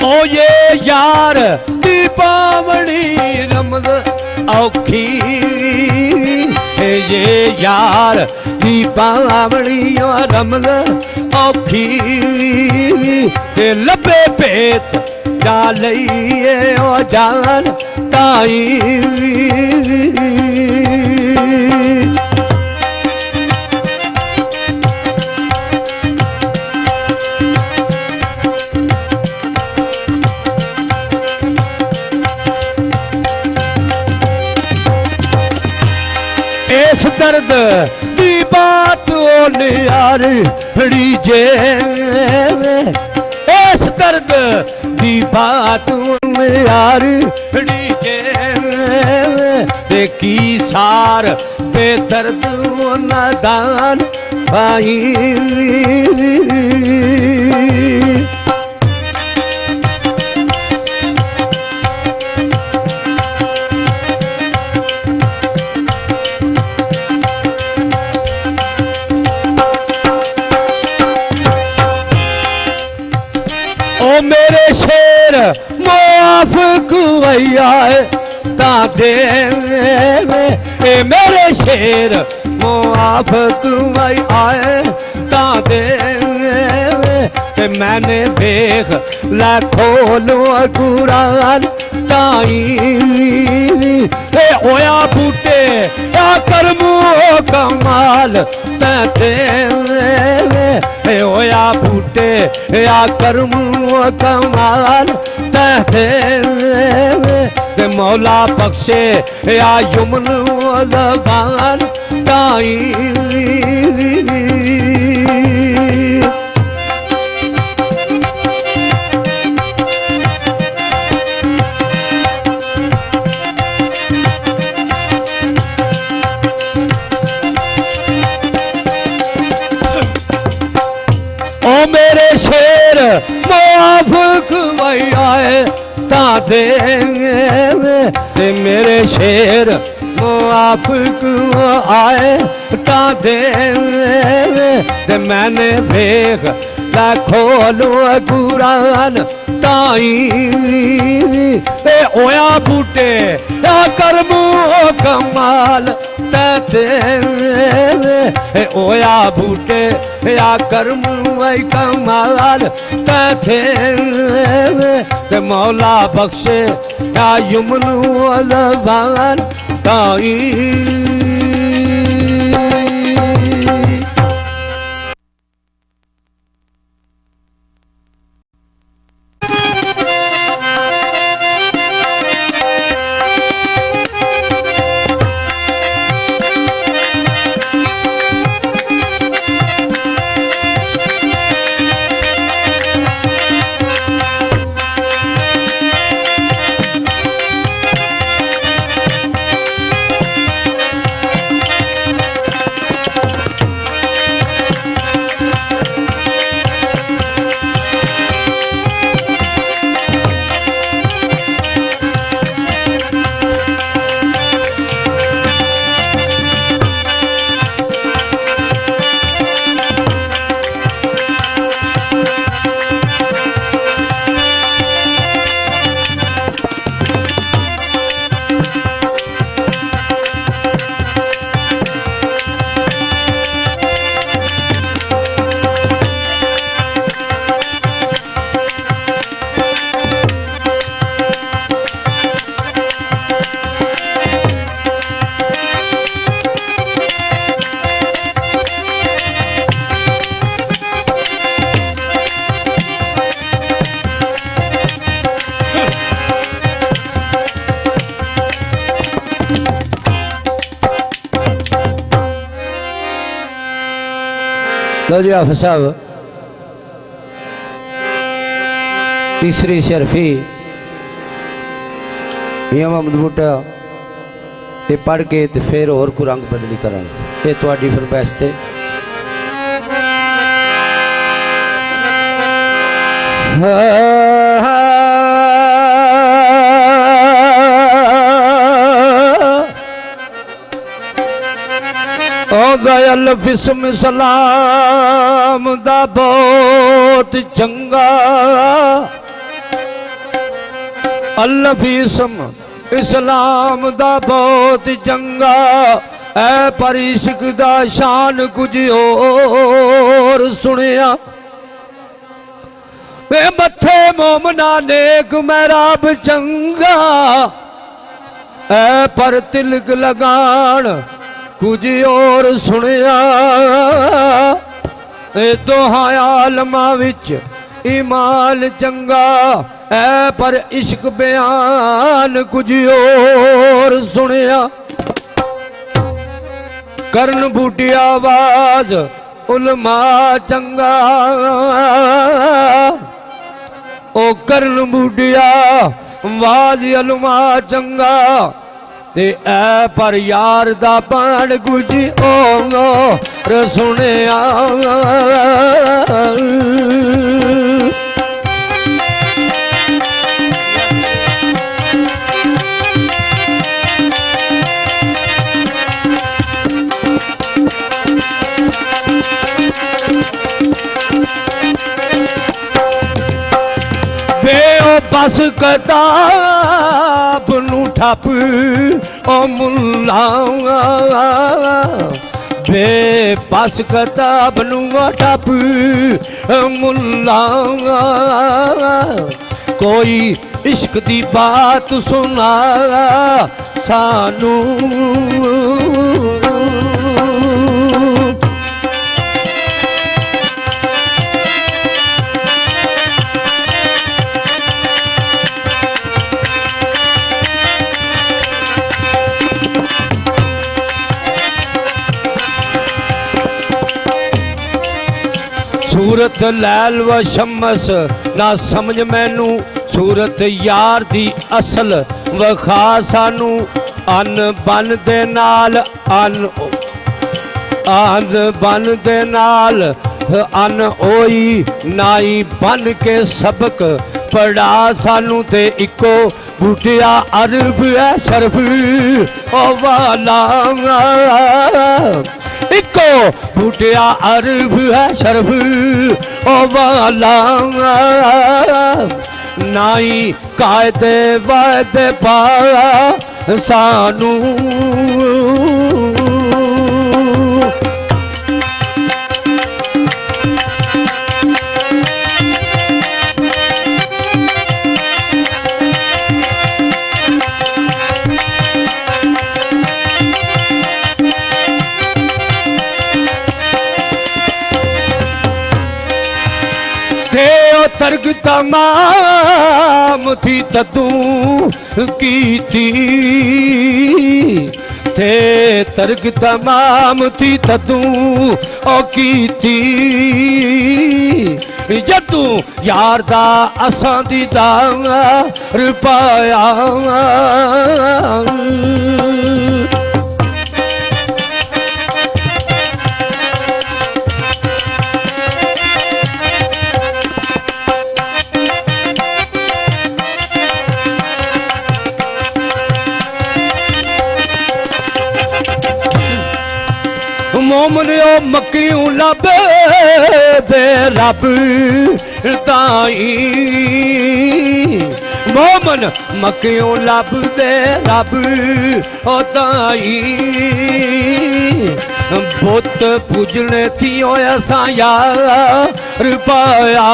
ओ ये यार दीपावली रमज औखी, ये यार दीपावली रमज औखी, लबे पेत डालिए ओ जान ताई। इस दर्द की बात नियारी जे, इस दर्द की बात नियारी जे, की सार बेदर्द नदान भाई। ओ मेरे शेर माफ कुवैया ताते, ए मेरे शेर माफ कुवैया ताते, ते मैंने देख ला खोलो कुरान ताई। ए ओया बूटे या करमू कमाल तैते, ए ओया बूटे या करमू कमाल तैते, ते मौला बख्शे या युमन ज़बान ताई। ओ मेरे शेर माफ कुवैया ताते, मेरे शेर माफ कुआए ताते, मैंने देख ला खोलो कुरान ताई। ए ओया बूटे या करमू कमाल तैते, ए ओया बूटे या करमू कमाल तैते, ते मौला बख्शे या युमन ज़बान ताई। लो जी हाफिज साहब तीसरी शर्फी मियां मोहम्मद बूटा ये पढ़ के तो फिर और को रंग बदली करांगे। ये तुहाडी फरमाइश ते गयल फिस्म सलाम दा बहुत चंगा अल्लफीसम इस्लाम दा बहुत चंगा ऐ पर इश्क दा शान कुछ होर सुनिया मथे मोमना नेक मैराब चंगा ऐ पर तिलक लगान कुछ और सुनिया दोहां आलमां विच ईमान चंगा ऐ पर इश्क बयान कुछ और सुनिया करन बूटी आवाज उलमा चंगा ओ करन बूटिया वाज उलमा चंगा ते ऐ पर यार दा पान कुछ और सुनिया बस किताब नू ठप ओ मुल्ला बे बस किताब नू ठप मुल्ला कोई इश्क दी बात सुना सानू सूरत लैल व शमस ना समझ मैनू सूरत यार दी असल वखा सानू अन बन दे नाल अन बन दे नाल अन ओई नाई बन के सबक पढ़ा सानू ते इको बूटिया अरब है शरफ ओ वाला इको बूटिया अरब है शरफ ओ वाला नाई कायदे वायदे पा सानू तर्क तमाम थी तदू कीती थे तर्क तमाम थी तदू ओ कीती जदू यार दा असां दी दार पाया मोमन ओ मक्कियों लब दे रब ताई मोमन मक्कियों लब दे रब ओ ताई बुत पूजने थी असां यार पाया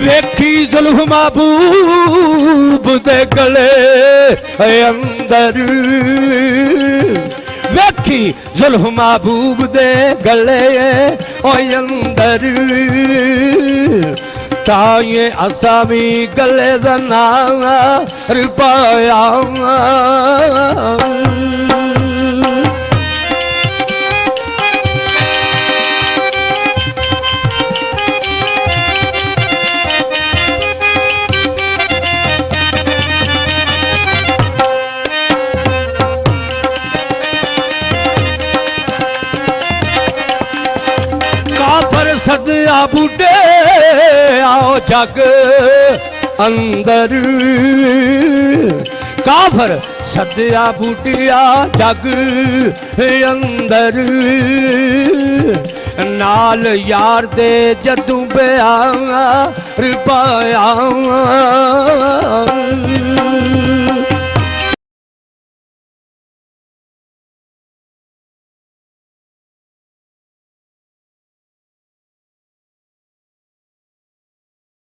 वेखी जुल्फ महबूब दे गले अंदर वेखी जुल्फ महबूब दे गले अंदर ताये असा भी गले दा नार पाया सदिया बूढ़े आओ जग अंदर काफर सदिया बूढ़िया जग अंदर नाल यार दे जदू प्यार पाया